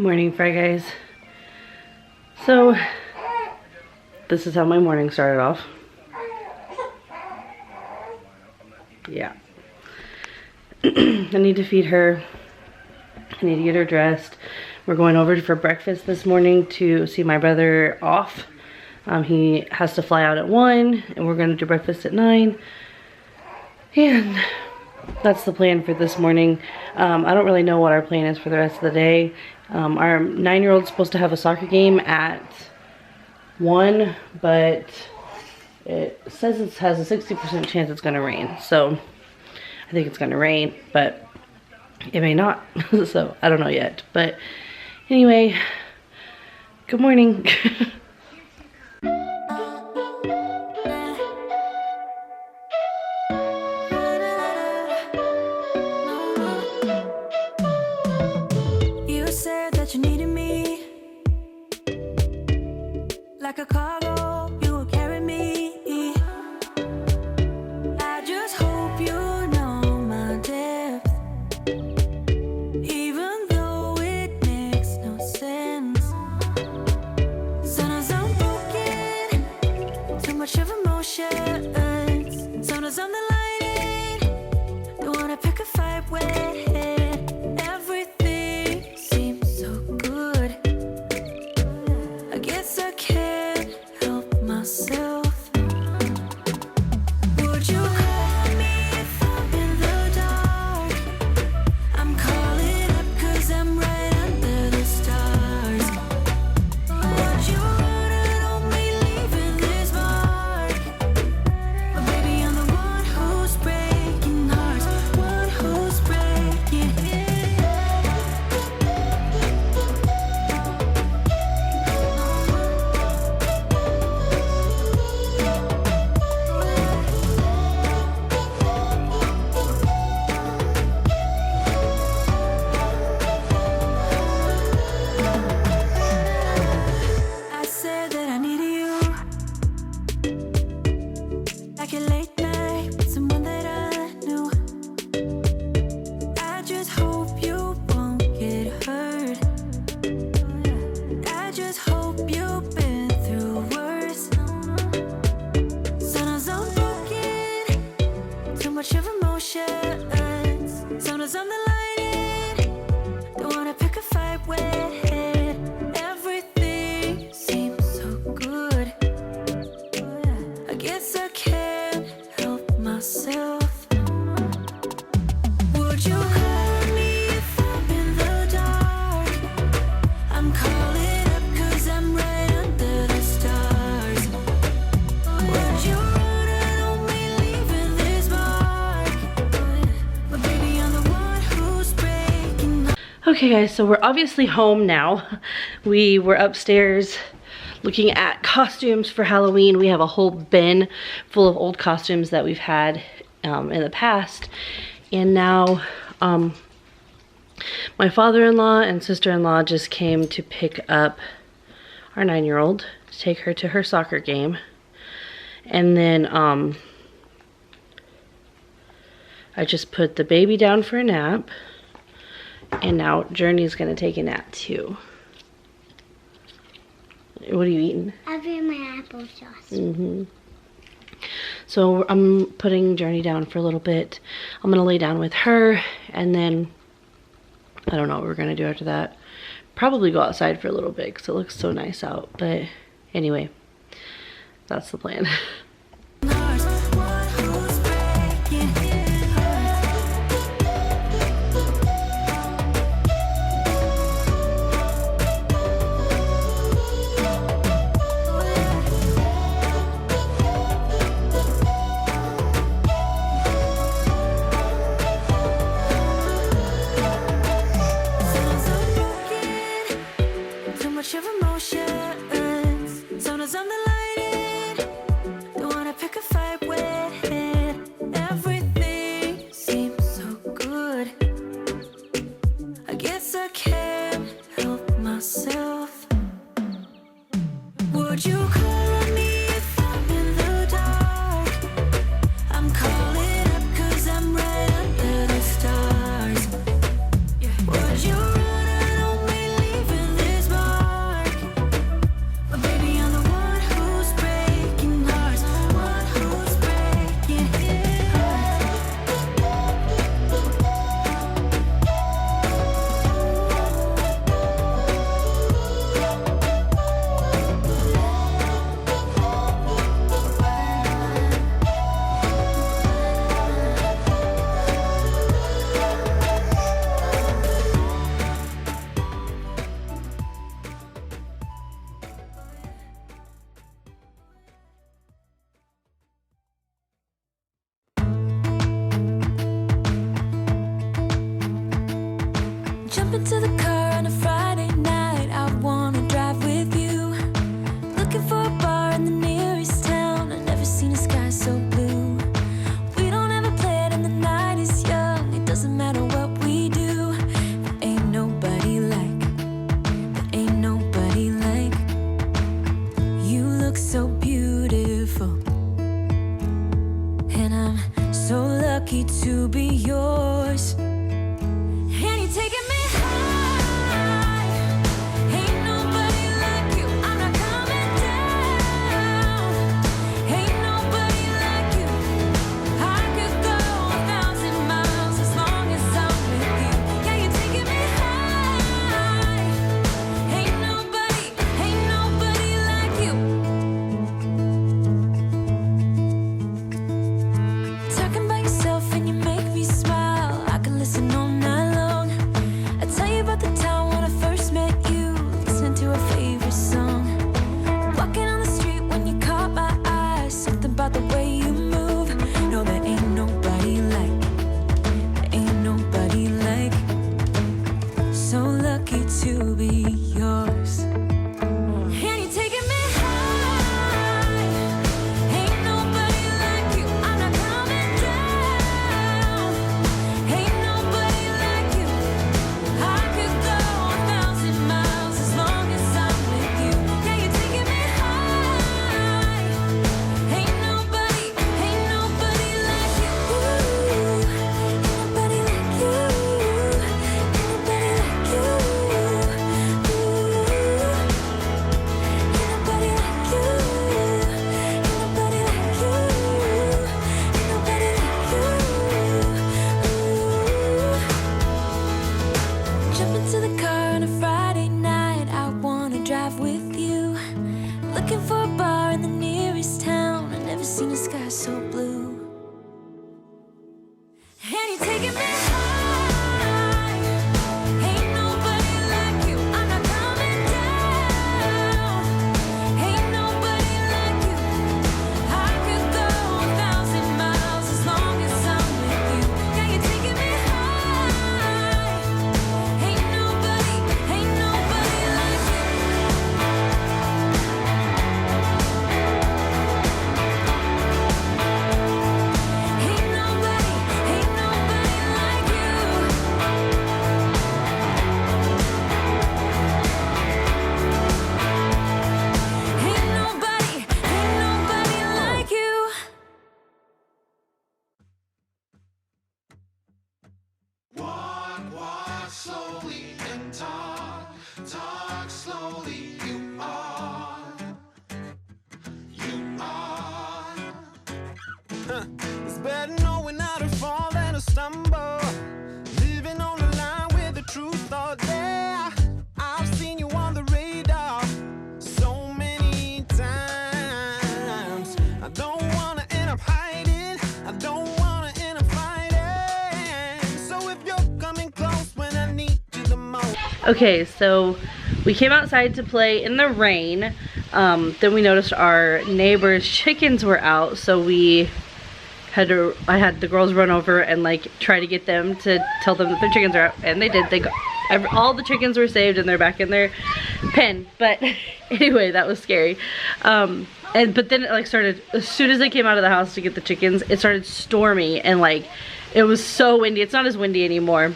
Morning, Frey guys. So this is how my morning started off. Yeah. I need to feed her. I need to get her dressed. We're going over for breakfast this morning to see my brother off. He has to fly out at 1 and we're going to do breakfast at 9. And that's the plan for this morning. I don't really know what our plan is for the rest of the day. Our 9-year-old's supposed to have a soccer game at 1, but it says it has a 60% chance it's going to rain. So I think it's going to rain, but it may not. So I don't know yet. But anyway, good morning. Like a cargo, you will carry me. I just hope you know my depth, even though it makes no sense. Sometimes I'm broken, too much of emotions. Sometimes I'm the lightning, don't wanna pick a fight with. Everything seems so good. I guess I can't help myself. Would you call me if I'm in the dark? I'm calling up 'cause I'm right under the stars. Would you run it on me, leaving this mark? But baby, I'm the one who's breaking hearts, one who's breaking it. I said that I needed you, like a late night with someone that I knew. I just hope you won't get hurt. I just hope you've been through worse. Sometimes I'm broken, too much of emotions. Sometimes I'm the lightning, don't wanna pick a fight with. Everything seems so good. I guess I can't help myself. Would you call me if I'm in the dark? I'm calling up 'cause I'm right under the stars. Would you run it on me, leaving this mark? But baby, I'm the one who's breaking. Okay guys, so we're obviously home now. We were upstairs looking at costumes for Halloween. We have a whole bin full of old costumes that we've had in the past. And now my father-in-law and sister-in-law just came to pick up our 9-year-old to take her to her soccer game. And then I just put the baby down for a nap. And now Journey's gonna take a nap too. What are you eating? I'm having my applesauce. So I'm putting Journey down for a little bit. I'm gonna lay down with her and then I don't know what we're gonna do after that. Probably go outside for a little bit because it looks so nice out. But anyway, that's the plan. Too much of emotions. Sometimes I'm the lightning, don't wanna pick a fight with. Everything seems so good. I guess I can't help myself. Would you call me if I'm in the dark? I'm calling up 'cause I'm right under the stars. Would you run it on me, leaving stumble, living on the line with the truth all day. I've seen you on the radar so many times. I don't wanna end up hiding, I don't wanna end up fighting. So if you're coming close when I need you the most. Okay, so we came outside to play in the rain. Then we noticed our neighbor's chickens were out, so I had the girls run over and like try to get them to tell them that their chickens are out, and they did. They got all the chickens were saved and they're back in their pen. But anyway, that was scary. But then it like started, as soon as they came out of the house to get the chickens, it started stormy and like it was so windy. It's not as windy anymore,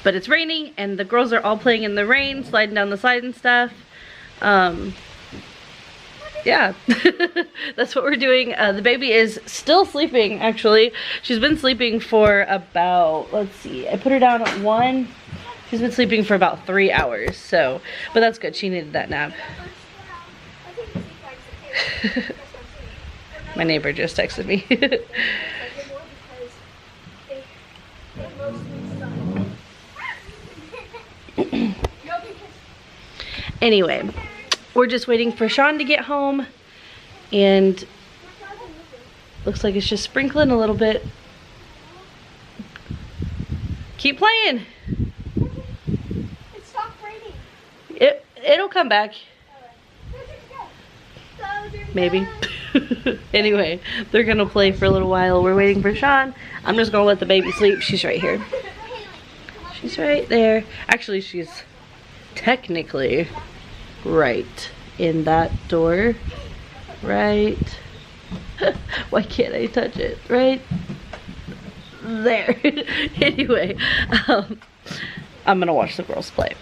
but it's raining and the girls are all playing in the rain, sliding down the slide and stuff. Yeah, that's what we're doing. The baby is still sleeping, actually. She's been sleeping for about, let's see, I put her down at 1. She's been sleeping for about 3 hours, so, but that's good. She needed that nap. My neighbor just texted me. Anyway, we're just waiting for Sean to get home, and looks like it's just sprinkling a little bit. Keep playing. It stopped raining. It'll come back. Maybe. Anyway, they're gonna play for a little while. We're waiting for Sean. I'm just gonna let the baby sleep. She's right here. She's right there. Actually, she's technically right in that door. Right. Why can't I touch it? Right there. Anyway, I'm gonna watch the girls play.